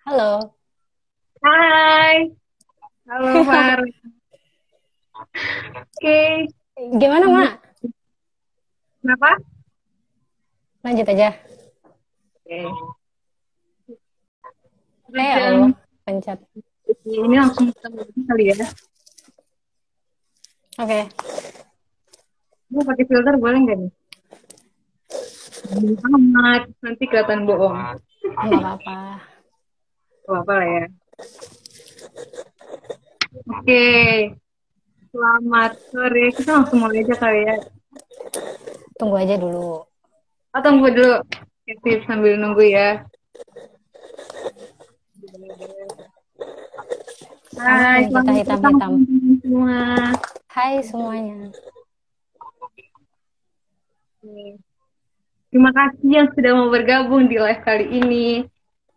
Halo. Hai, halo Far. Oke, Gimana, Mak? kenapa? Lanjut aja. Oke. Ya Kerjaan Allah, pencet. ini langsung kita mulai kali ya. Oke, Mau pakai filter boleh nggak nih? Amat, nanti kelihatan bohong. nggak apa-apa. Gak apa lah ya. Oke, selamat sore. Kita langsung mulai aja kali ya. Tunggu aja dulu. Oh, tunggu dulu. Oke, sambil nunggu ya. Sama Hai, yang kita selamat datang hitam-hitam. teman-teman semua. Hai semuanya. Oke. Terima kasih yang sudah mau bergabung di live kali ini.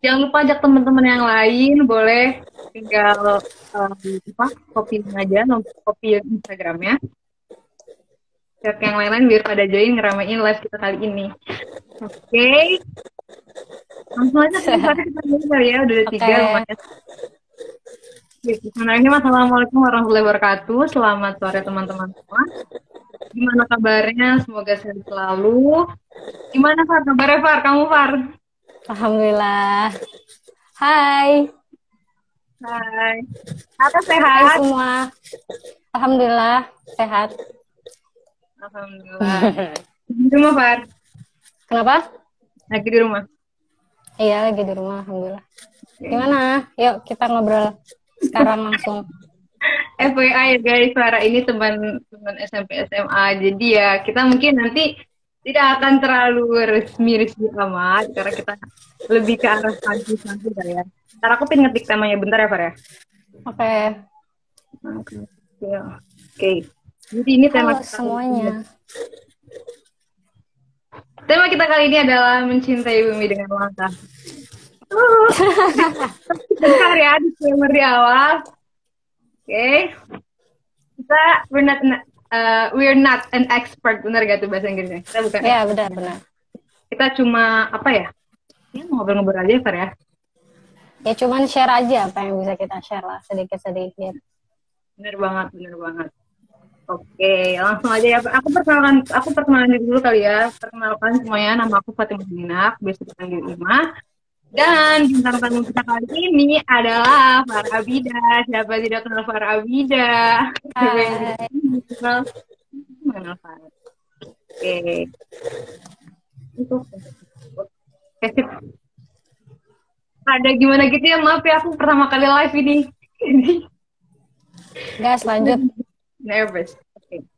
Jangan lupa ajak teman-teman yang lain, boleh tinggal copy aja, copy Instagramnya. Share ke yang lain-lain biar pada join ngeramein live kita kali ini. Oke, langsung aja kita mulai kali ya, udah ada tiga Oke, lumayan. Sebenarnya Assalamualaikum warahmatullahi wabarakatuh. Selamat sore teman-teman semua. Gimana kabarnya? Semoga sehat selalu. Gimana Far? Kabarnya Far? Kamu Far? Alhamdulillah. Hai. Hai. Apa Hai sehat? semua. Alhamdulillah, sehat. Alhamdulillah. Di rumah, Far? Kenapa? Lagi di rumah. Iya, lagi di rumah, Alhamdulillah. Oke. Gimana? Yuk kita ngobrol sekarang langsung. FYI ya guys, Farah ini teman SMP SMA. Jadi ya kita mungkin nanti tidak akan terlalu resmi-resmi amat karena kita lebih ke arah santai-santai lah ya. Ntar aku pengen ngetik temanya bentar ya, Farah. Oke. Oke. Ya. Oke. Jadi ini tema Halo kita kali ini. semuanya. Tema kita kali ini adalah mencintai bumi dengan langkah. Bentar ya, disclaimer di awal. Oke. Kita we're not an expert, benar gak tuh bahasa Inggrisnya? Kita bukan Ya, expert. benar-benar. Kita cuma apa ya? Ya ngobrol-ngobrol aja, Far ya. Ya cuman share aja apa yang bisa kita share lah sedikit-sedikit. Bener banget, bener banget. Oke, langsung aja ya. Aku perkenalan diri dulu kali ya. Perkenalkan semuanya, nama aku Fatimah Minak, biasa dipanggil Ima. Dan bintang tamu kita kali ini adalah Farah Abida. Siapa tidak kenal Farah Abida? Siapa yang tidak Hai. kenal? Mengenal Farah. Oke. Itu. Oke, sip. Ada gimana gitu ya, maaf ya aku pertama kali live ini. Jadi Gas lanjut. nervous. Oke.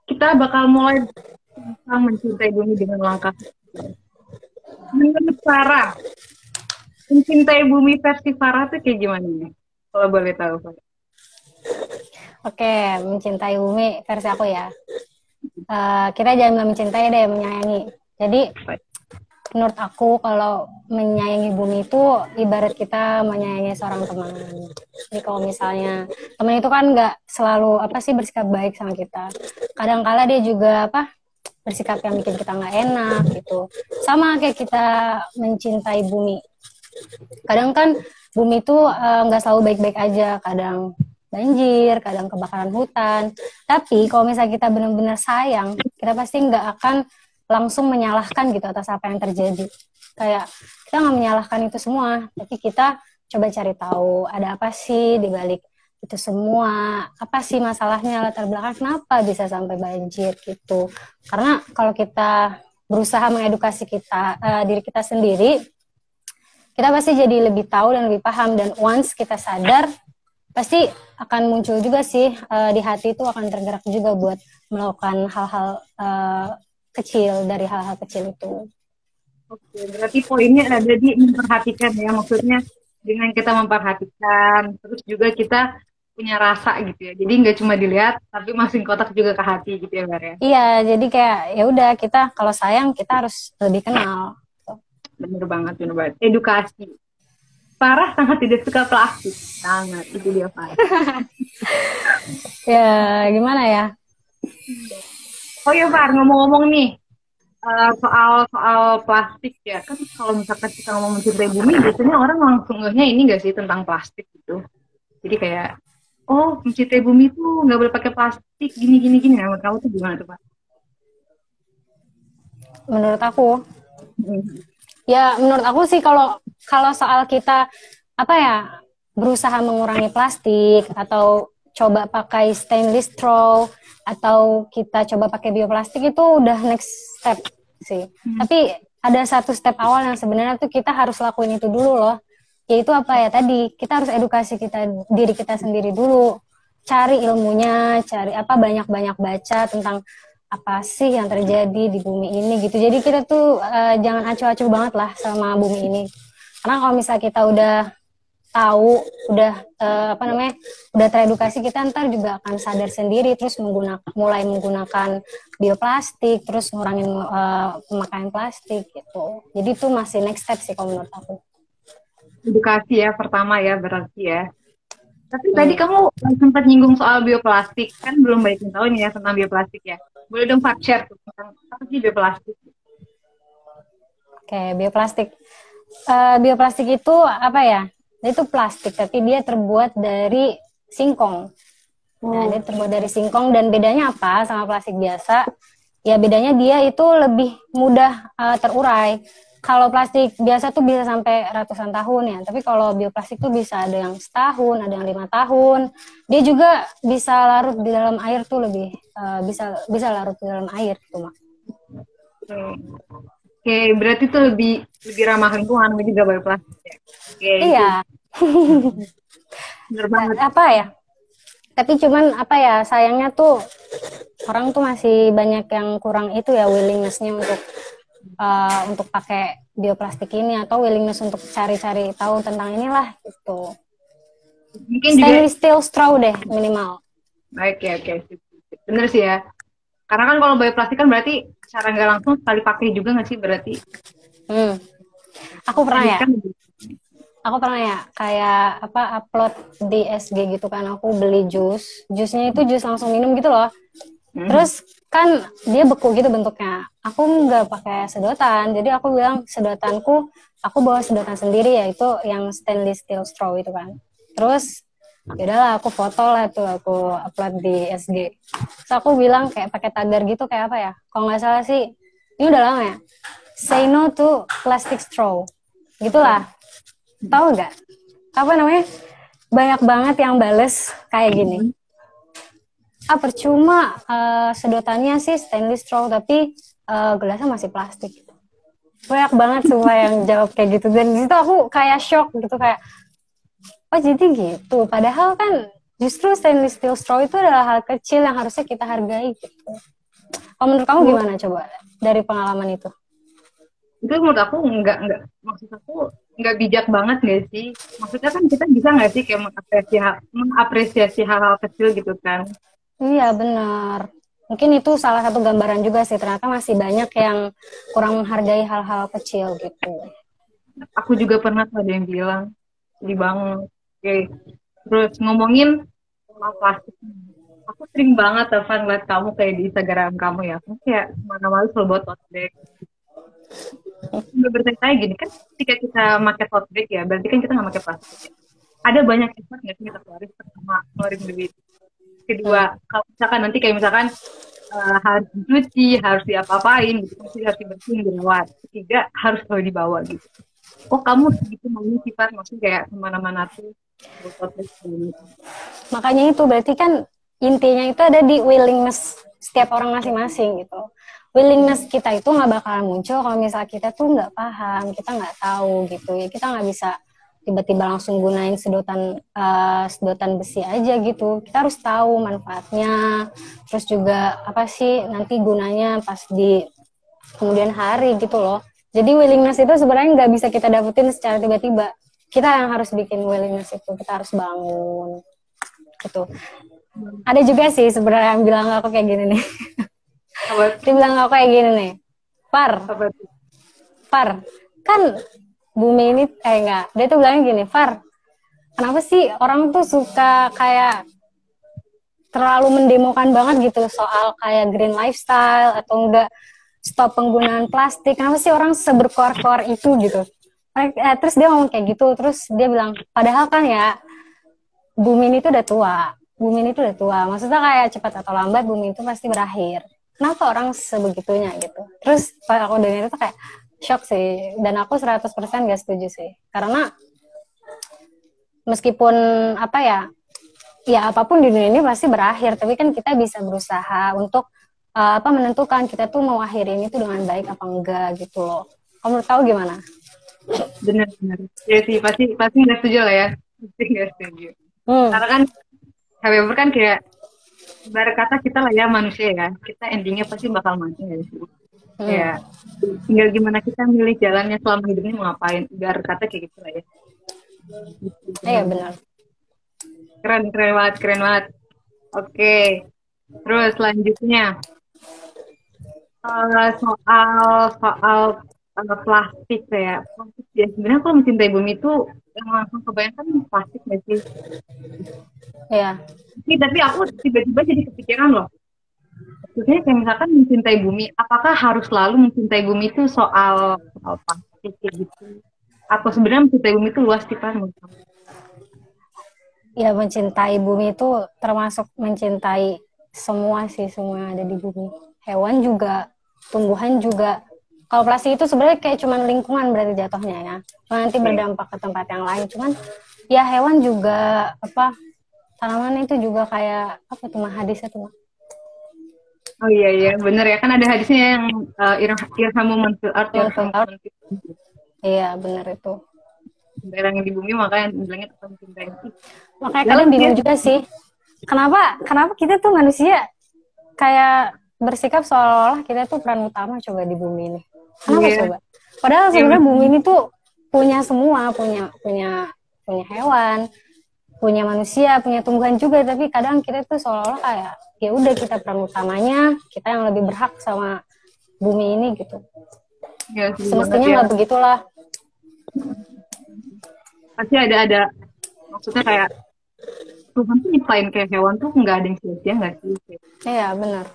Kita bakal mulai tentang mencintai bumi dengan langkah. Menurut Farah, mencintai bumi versi Farah tuh kayak gimana nih? Kalau boleh tahu, Farah. Oke, mencintai bumi versi aku ya. Kita jangan bilang mencintai deh, menyayangi. Jadi menurut aku kalau menyayangi bumi itu ibarat kita menyayangi seorang teman. Jadi kalau misalnya teman itu kan nggak selalu bersikap baik sama kita. Kadang-kala dia juga bersikap yang bikin kita nggak enak gitu. Sama kayak kita mencintai bumi. Kadang kan bumi itu nggak selalu baik-baik aja. Kadang banjir, kadang kebakaran hutan. Tapi kalau misalnya kita benar-benar sayang, kita pasti nggak akan langsung menyalahkan gitu atas apa yang terjadi. Kayak kita nggak menyalahkan itu semua, tapi kita coba cari tahu ada apa sih di balik itu semua, apa sih masalahnya, latar belakang kenapa bisa sampai banjir gitu. Karena kalau kita berusaha mengedukasi diri kita sendiri, kita pasti jadi lebih tahu dan lebih paham, dan once kita sadar pasti akan muncul juga sih di hati itu akan tergerak juga buat melakukan hal-hal kecil dari hal-hal kecil itu. Oke, berarti poinnya ada di memperhatikan ya, maksudnya dengan kita memperhatikan, terus juga kita punya rasa gitu ya. Jadi nggak cuma dilihat, tapi masing kotak juga ke hati gitu ya, Bar ya. Iya, jadi kayak ya udah kita kalau sayang kita harus lebih kenal. Bener banget, bener banget. Edukasi. Parah sangat tidak suka plastik. Sangat, itu dia Farah. Ya, gimana ya? Oh ya, Far, ngomong-ngomong nih. soal plastik ya kan, kalau misalkan kita ngomong mencintai bumi biasanya orang langsung ngehnya ini nggak sih tentang plastik gitu. Jadi kayak oh mencintai bumi tuh nggak boleh pakai plastik gini gini gini. Nah, menurut kamu tuh gimana tuh Pak? Menurut aku, Hmm. ya menurut aku sih kalau kalau soal kita apa ya berusaha mengurangi plastik atau coba pakai stainless straw atau kita coba pakai bioplastik itu udah next step sih. Hmm. Tapi ada satu step awal yang sebenarnya tuh kita harus lakuin itu dulu loh. Yaitu apa ya tadi kita harus edukasi diri kita sendiri dulu. Cari ilmunya, cari apa banyak-banyak baca tentang apa sih yang terjadi di bumi ini gitu. Jadi kita tuh jangan acuh-acuh banget lah sama bumi ini. Karena kalau misalnya kita udah tahu, udah apa namanya, udah teredukasi, kita ntar juga akan sadar sendiri, terus mulai menggunakan bioplastik, terus ngurangin pemakaian plastik gitu. Jadi itu masih next step sih kalau menurut aku. Edukasi ya pertama ya berarti ya. Tapi tadi Hmm. kamu sempat nyinggung soal bioplastik, kan belum banyak yang tahu nih ya tentang bioplastik ya. Boleh dong Pak share tuh tentang apa sih bioplastik? Oke, bioplastik. Bioplastik itu apa ya? Itu plastik, tapi dia terbuat dari singkong. Nah, dia Oh, terbuat dari singkong dan bedanya apa sama plastik biasa? Ya bedanya dia itu lebih mudah terurai. Kalau plastik biasa tuh bisa sampai ratusan tahun ya, tapi kalau bioplastik tuh bisa ada yang setahun, ada yang 5 tahun. Dia juga bisa larut di dalam air tuh lebih bisa bisa larut di dalam air gitu mak. oke, berarti itu lebih lebih ramah lingkungan juga bioplastik ya. Oke, itu Iya, benar banget. apa ya? Tapi cuman apa ya sayangnya tuh orang tuh masih banyak yang kurang itu ya willingness-nya untuk pakai bioplastik ini atau willingness untuk cari-cari tahu tentang inilah gitu. Mungkin juga Stainless steel straw deh minimal. baik ya, oke. Bener sih ya. Karena kan kalau bioplastik kan berarti secara nggak langsung sekali pakai juga nggak sih berarti? Hmm. Aku pernah Jadi ya, kan aku pernah ya kayak apa upload di SG gitu kan aku beli jusnya itu jus langsung minum gitu loh. hmm, Terus kan dia beku gitu bentuknya. Aku nggak pakai sedotan, jadi aku bilang sedotanku, aku bawa sedotan sendiri ya itu yang stainless steel straw itu kan. Terus yaudahlah aku foto lah tuh aku upload di SG. Terus aku bilang kayak pakai tagar gitu kayak apa ya? Kalau nggak salah sih, ini udah lama ya. Say no to plastic straw, gitulah. Tahu nggak? Apa namanya? Banyak banget yang bales kayak gini. Percuma sedotannya sih stainless straw tapi gelasnya masih plastik. Banyak banget semua yang jawab kayak gitu dan di situ aku kayak shock gitu kayak oh jadi gitu. Padahal kan justru stainless steel straw itu adalah hal kecil yang harusnya kita hargai gitu. Kalau menurut kamu itu gimana coba dari pengalaman itu? itu menurut aku nggak maksud aku nggak bijak banget nggak sih? Maksudnya kan kita bisa nggak sih kayak mengapresiasi hal-hal kecil gitu kan? Iya benar. Mungkin itu salah satu gambaran juga sih ternyata masih banyak yang kurang menghargai hal-hal kecil gitu. Aku juga pernah tuh ada yang bilang di bangun. Oke. Terus ngomongin soal plastik. Aku sering banget Taufan ngeliat kamu kayak di Instagram kamu ya. Kamu kayak kemana-mana selalu bawa tote bag. Udah bertanya gini kan, ketika kita pakai tote bag ya, berarti kan kita nggak pakai plastik. Ya. Ada banyak effort nggak sih kita keluarin, pertama ngeluarin duit. Kedua, Hmm. kalau misalkan nanti kayak misalkan harus dicuci, harus diapa-apain gitu, pasti harus dibersihin, dirawat. Ketiga, harus selalu dibawa gitu. Oh kamu gitu maunya sifat maksudnya kayak kemana-mana tuh bawa tote bag gitu. Makanya itu berarti kan intinya itu ada di willingness setiap orang masing-masing gitu. Willingness kita itu nggak bakalan muncul kalau misal kita tuh nggak paham, kita nggak tahu gitu ya. Kita nggak bisa tiba-tiba langsung gunain sedotan besi aja gitu. Kita harus tahu manfaatnya, terus juga apa sih nanti gunanya pas di kemudian hari gitu loh. Jadi willingness itu sebenarnya nggak bisa kita dapetin secara tiba-tiba. Kita yang harus bikin willingness itu, kita harus bangun gitu. Ada juga sih sebenarnya yang bilang aku kayak gini nih. Apa, Dia bilang aku kayak gini nih. apa tuh? Far, kan bumi ini enggak. Dia tuh bilangnya gini, Far, kenapa sih orang tuh suka kayak terlalu mendemokan banget gitu soal kayak green lifestyle atau enggak stop penggunaan plastik. Kenapa sih orang seberkoar-koar itu gitu? Terus dia ngomong kayak gitu, terus dia bilang, padahal kan ya bumi ini tuh udah tua. Bumi ini tuh udah tua. Maksudnya kayak cepat atau lambat bumi itu pasti berakhir. Kenapa orang sebegitunya gitu? Terus pas aku dengar itu kayak shock sih. Dan aku 100% gak setuju sih. Karena meskipun apa ya, ya apapun di dunia ini pasti berakhir. Tapi kan kita bisa berusaha untuk menentukan kita tuh mau akhir ini tuh dengan baik apa enggak gitu loh. Kamu tahu gimana? Benar-benar. Ya sih, pasti nggak setuju lah ya. Pasti nggak setuju. Karena kan, however kan kayak, ibarat kata kita lah ya manusia ya, kita endingnya pasti bakal mati ya sih. Ya, tinggal gimana kita milih jalannya selama hidup ini mau ngapain. Ibarat kata kayak gitu lah ya. Iya benar. Keren banget. Oke, terus selanjutnya soal plastik ya. Plastik ya, sebenarnya kalau mencintai bumi itu yang langsung kebayangkan plastik nggak sih? Iya. Tapi aku tiba-tiba jadi kepikiran loh. Maksudnya kayak misalkan mencintai bumi, apakah harus selalu mencintai bumi itu soal plastik kayak gitu? Atau sebenarnya mencintai bumi itu luas sih kan? Ya mencintai bumi itu termasuk mencintai semua sih, semua yang ada di bumi. Hewan juga, tumbuhan juga. Kalau plastik itu sebenarnya kayak cuman lingkungan berarti jatuhnya ya. Cuma nanti berdampak ke tempat yang lain. Cuman ya hewan juga tanaman itu juga kayak apa tuh hadisnya tuh. Oh iya bener ya, kan ada hadisnya yang irhamu man fil ard yarhamu man fil. Iya bener itu. Daerah yang di bumi makanya bilangnya tetap mencintai. Makanya kalian bingung juga sih. Kenapa kita tuh manusia kayak bersikap seolah-olah kita tuh peran utama coba di bumi ini. Kenapa coba? Padahal sebenarnya bumi ini tuh punya semua, punya hewan, punya manusia, punya tumbuhan juga, tapi kadang kita tuh seolah-olah kayak ya udah kita peran utamanya, kita yang lebih berhak sama bumi ini gitu. Ya, semestinya nggak begitulah. Pasti ada maksudnya kayak Tuhan tuh nyiptain kayak hewan tuh nggak ada yang sia-sia nggak sih? Iya benar.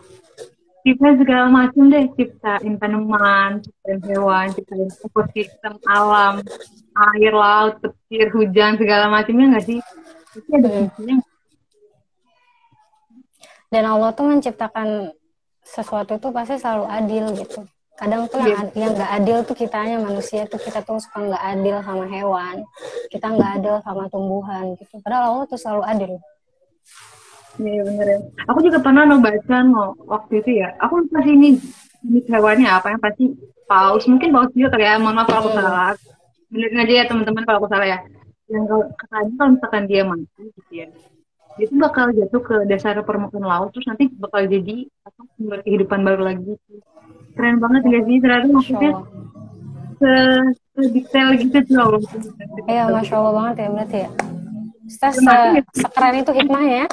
Ciptain segala macam deh, ciptain tanaman, ciptain hewan, ciptain ekosistem alam, air, laut, petir, hujan, segala macamnya nggak sih? Pasti ada fungsinya. Dan Allah tuh menciptakan sesuatu itu pasti selalu adil gitu. Kadang tuh yang nggak adil tuh kitanya manusia tuh, kita tuh suka nggak adil sama hewan, kita nggak adil sama tumbuhan gitu. Padahal Allah tuh selalu adil. Iya bener ya. Aku juga pernah baca waktu itu ya. Aku lupa sih ini hewannya apa yang pasti paus. Mungkin paus juga kali ya. Mohon maaf kalau aku salah. Benerin aja ya teman-teman kalau aku salah ya. Yang katanya kalau misalkan dia mati gitu ya, dia tuh bakal jatuh ke dasar permukaan laut, terus nanti bakal jadi sumber kehidupan baru lagi. Keren banget gak sih? Ternyata maksudnya se-detail gitu tuh Allah. Iya, Masya Allah banget ya berarti ya. Sekeren itu hikmahnya.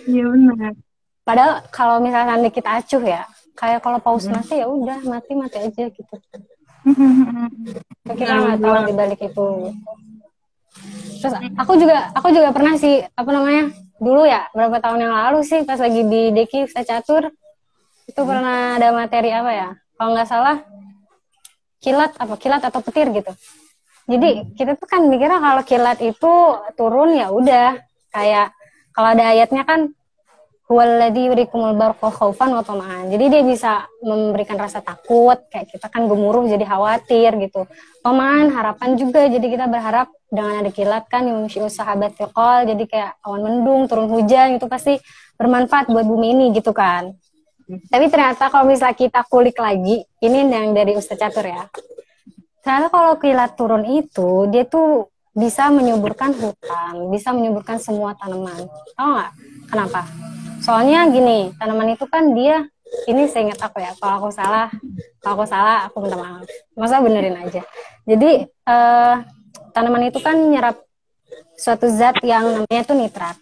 Iya benar. Padahal kalau misalkan kita acuh ya, kayak kalau paus mati ya udah mati aja gitu. Kita nggak tahu di balik itu. Terus aku juga pernah sih dulu ya berapa tahun yang lalu sih pas lagi di Deki Catur itu pernah ada materi apa ya, kalau nggak salah kilat atau petir gitu. Jadi kita tuh kan mikirnya kalau kilat itu turun ya udah, kayak kalau ada ayatnya kan huwallazi yurikumul barqa khaufan wa tama'an. Jadi dia bisa memberikan rasa takut, kayak kita kan gemuruh jadi khawatir gitu. Tama'an harapan juga, jadi kita berharap dengan ada kilat kan yumshi'us sahabat thiqal, jadi kayak awan mendung, turun hujan itu pasti bermanfaat buat bumi ini gitu kan. Tapi ternyata kalau misalnya kita kulik lagi, ini yang dari Ustaz Catur ya. Ternyata kalau kilat turun itu, dia tuh bisa menyuburkan hutan, bisa menyuburkan semua tanaman. Tahu nggak? Kenapa? Soalnya gini, tanaman itu kan dia, ini seingat aku ya, kalau aku salah aku minta maaf. Masa benerin aja. Jadi tanaman itu kan nyerap suatu zat yang namanya tuh nitrat.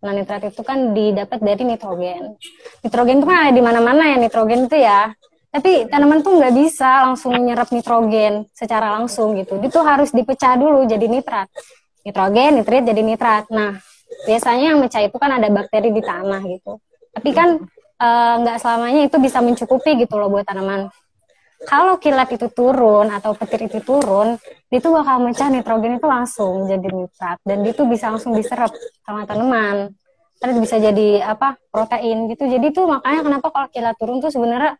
Nah nitrat itu kan didapat dari nitrogen. Nitrogen itu kan ada di mana-mana ya nitrogen itu ya. Tapi tanaman tuh nggak bisa langsung nyerap nitrogen secara langsung gitu. Itu harus dipecah dulu jadi nitrat. Nitrogen, nitrit jadi nitrat. Nah biasanya yang mecah itu kan ada bakteri di tanah gitu. Tapi kan nggak selamanya itu bisa mencukupi gitu loh buat tanaman. Kalau kilat itu turun atau petir itu turun, itu bakal mecah nitrogen itu langsung jadi nitrat dan itu bisa langsung diserap sama tanaman. Terus bisa jadi protein gitu. Jadi tuh makanya kenapa kalau kilat turun tuh sebenarnya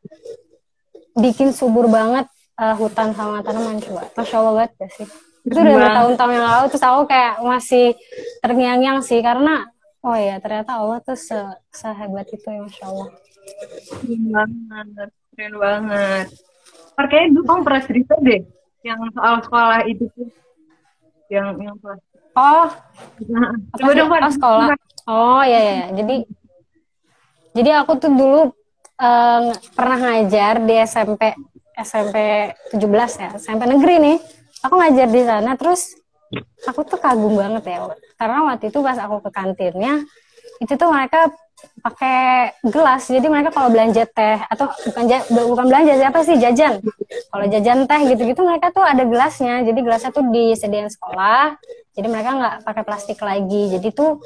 bikin subur banget hutan sama tanaman coba. Masya Allah banget gak sih? Itu udah bertahun-tahun yang lalu terus aku kayak masih terngiang-ngiang sih karena oh ya ternyata Allah tuh sehebat itu ya Masya Allah. Keren banget. Kayaknya dulu kamu pernah cerita deh yang soal sekolah itu tuh yang plastik. Oh, coba dong Pak. Sekolah. Oh ya. Jadi aku tuh dulu pernah ngajar di SMP 17 ya, SMP negeri nih. Aku ngajar di sana terus aku tuh kagum banget ya. Karena waktu itu pas aku ke kantinnya, itu tuh mereka pakai gelas. Jadi mereka kalau belanja teh atau bukan belanja siapa sih jajan. Kalau jajan teh gitu-gitu mereka tuh ada gelasnya. Jadi gelasnya tuh disediain sekolah. Jadi mereka nggak pakai plastik lagi. Jadi tuh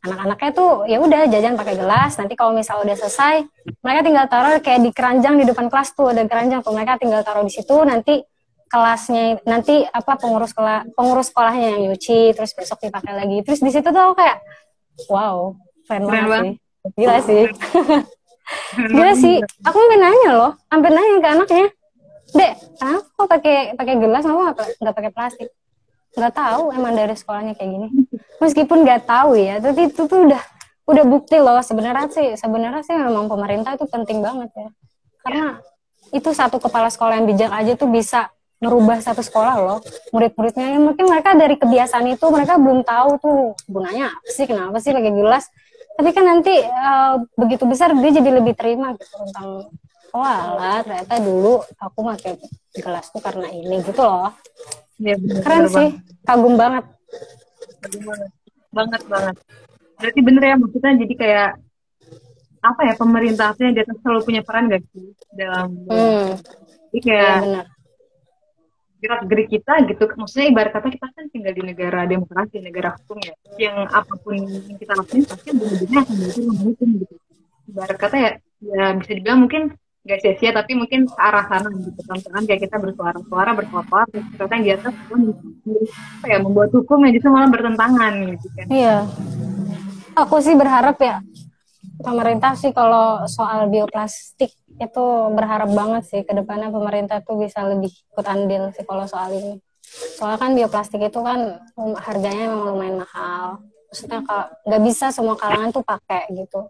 anak-anaknya tuh ya udah jajan pakai gelas. Nanti kalau misal udah selesai, mereka tinggal taruh kayak di keranjang di depan kelas tuh ada keranjang tuh. Mereka tinggal taruh di situ. Nanti kelasnya nanti pengurus sekolahnya yang nyuci, terus besok dipakai lagi. Terus di situ tuh aku kayak wow, keren banget sih. Gila sih. Gila sih. Aku sampai nanya ke anaknya, Dek, kenapa kok pakai gelas, kamu nggak pakai plastik? Nggak tahu, emang dari sekolahnya kayak gini. Meskipun nggak tahu ya, tapi itu tuh udah bukti loh sebenarnya sih memang pemerintah itu penting banget ya. Karena itu satu kepala sekolah yang bijak aja tuh bisa merubah satu sekolah loh. Murid-muridnya yang mungkin mereka dari kebiasaan itu mereka belum tahu tuh gunanya apa sih, kenapa sih pakai gelas. Tapi kan nanti begitu besar dia jadi lebih terima gitu tentang ternyata dulu aku pakai gelas tuh karena ini gitu loh. Ya, keren sih, kagum banget. Banget. Berarti bener ya, maksudnya jadi kayak apa ya, pemerintahnya dia selalu punya peran gak sih dalam jadi kayak ya, gerak-gerik kita gitu, maksudnya ibarat kata kita kan tinggal di negara demokrasi, negara hukum ya, yang apapun yang kita lakuin pasti benar-benar akan berjalan hukum gitu. Ibarat kata ya bisa dibilang mungkin gak sia-sia tapi mungkin ke arah sana gitu kan kayak kita bersuara terus kita yang di atas apa ya membuat hukum yang justru malah bertentangan gitu kan. Iya, aku sih berharap ya pemerintah sih kalau soal bioplastik itu berharap banget sih ke depannya pemerintah tuh bisa lebih ikut andil sih kalau soal ini. Soalnya kan bioplastik itu kan harganya memang lumayan mahal. Maksudnya kalau nggak bisa semua kalangan tuh pakai gitu.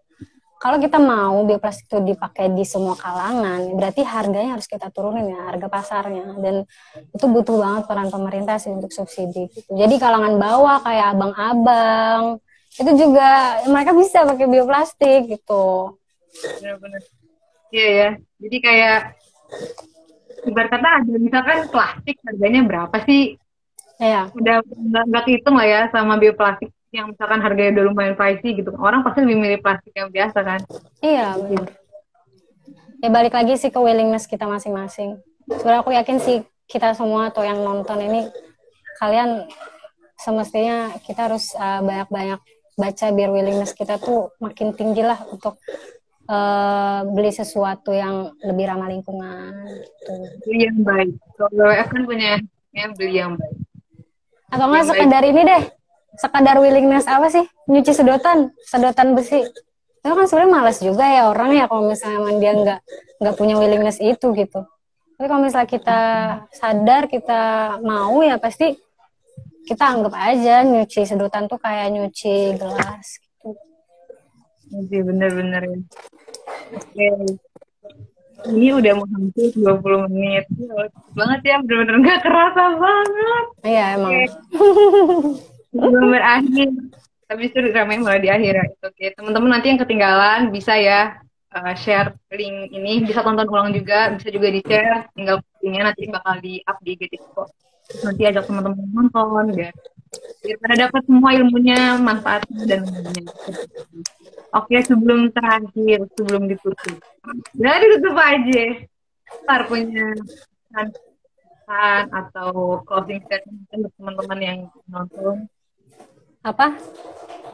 Kalau kita mau bioplastik itu dipakai di semua kalangan, berarti harganya harus kita turunin ya, harga pasarnya. Dan itu butuh banget peran pemerintah sih untuk subsidi. Gitu. Jadi kalangan bawah kayak abang-abang, itu juga mereka bisa pakai bioplastik gitu. Benar-benar. Iya ya. Jadi kayak ibarat kata ada misalkan plastik harganya berapa sih? Iya. Udah nggak kehitung lah ya sama bioplastik yang misalkan harganya udah lumayan pricey gitu. Orang pasti lebih milih plastik yang biasa kan? Iya benar. Ya balik lagi sih ke willingness kita masing-masing. Sebenarnya aku yakin sih kita semua atau yang nonton ini kalian semestinya kita harus banyak-banyak baca biar willingness kita tuh makin tinggi lah untuk beli sesuatu yang lebih ramah lingkungan gitu. Beli yang baik. Kalau WWF kan punya beli yang baik. Atau nggak sekedar ini deh, sekadar willingness apa sih, nyuci sedotan besi. Itu kan sebenarnya malas juga ya orang ya kalau misalnya emang dia nggak punya willingness itu gitu. Tapi kalau misalnya kita sadar kita mau ya pasti kita anggap aja nyuci sedotan tuh kayak nyuci gelas gitu. Iya bener-bener ya. Oke. Ini udah mau hampir 20 menit. Banget ya, bener-bener gak kerasa banget. Iya emang. Belum berakhir. Tapi itu ramai mulai di akhir ya. Oke, teman-teman nanti yang ketinggalan bisa ya share link ini, bisa tonton ulang juga, bisa juga di-share, tinggal linknya nanti bakal di-up di GTISCO. Nanti ajak teman-teman nonton biar pada dapat semua ilmunya, manfaatnya dan ilmunya. Oke, sebelum ditutup. Jadi ditutup aja. Ntar punya pesan atau closing statement untuk teman-teman yang nonton. Apa?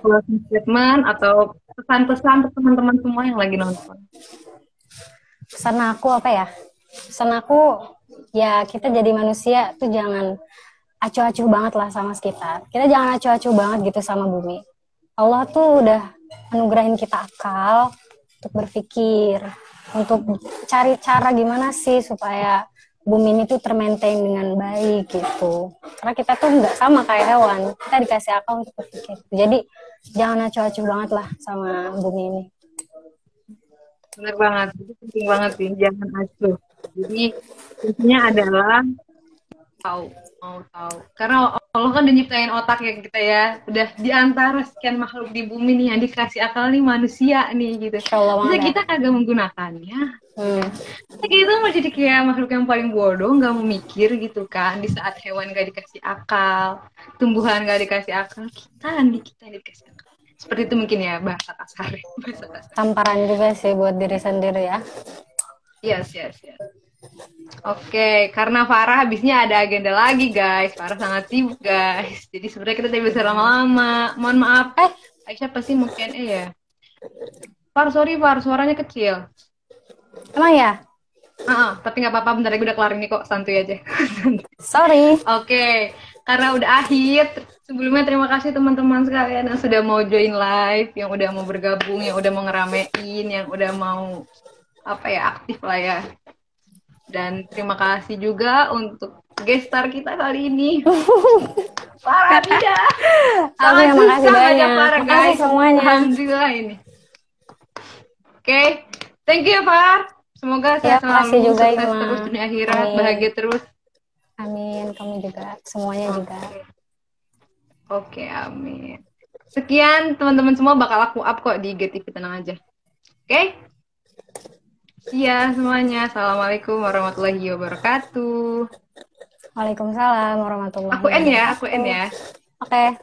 closing statement atau pesan-pesan untuk teman-teman semua yang lagi nonton. Pesan aku apa ya? Pesan aku ya kita jadi manusia tuh jangan acuh-acuh banget lah sama sekitar. Kita jangan acuh-acuh banget gitu sama bumi. Allah tuh udah anugerahin kita akal untuk berpikir, untuk cari cara gimana sih supaya bumi ini tuh termaintain dengan baik gitu. Karena kita tuh nggak sama kayak hewan, kita dikasih akal untuk berpikir. Jadi jangan acuh-acuh banget lah sama bumi ini. Benar banget, itu penting banget sih, jangan acuh. Jadi intinya adalah mau tahu. Karena Allah kan udah nyiptain otak ya kita ya, udah di antara sekian makhluk di bumi nih yang dikasih akal nih manusia nih gitu. Bisa kita kagak menggunakannya. Kita mau jadi kayak makhluk yang paling bodoh, nggak mau mikir gitu kan. Di saat hewan gak dikasih akal, tumbuhan gak dikasih akal, kita yang dikasih akal. Seperti itu mungkin ya bahasa kasar. Tamparan juga sih buat diri sendiri ya. Yes. Oke, karena Farah habisnya ada agenda lagi guys. Farah sangat sibuk guys. Jadi sebenarnya kita tidak bisa lama-lama. Mohon maaf. Aisyah pasti mungkin ya. Sorry Far, suaranya kecil. Emang ya? Tapi nggak apa-apa, bentar lagi udah kelar ini kok, santuy aja. Sorry. Oke, karena udah akhir. Sebelumnya terima kasih teman-teman sekalian yang sudah mau join live, yang udah mau bergabung, yang udah mau ngeramein, yang udah mau aktif lah ya. Dan terima kasih juga untuk guest star kita kali ini. Farah Abida. Sangat susah banyak. Farah guys. Semuanya. Alhamdulillah ini. Oke, thank you Far. Semoga sehat selalu, juga, sukses terus dunia akhirat, bahagia terus. Amin, kamu juga, semuanya juga. Oke, amin. Sekian teman-teman semua, bakal aku up kok di IGTV, tenang aja. Oke? Iya semuanya, assalamualaikum warahmatullahi wabarakatuh. Waalaikumsalam warahmatullahi wabarakatuh. Aku end ya. Oke.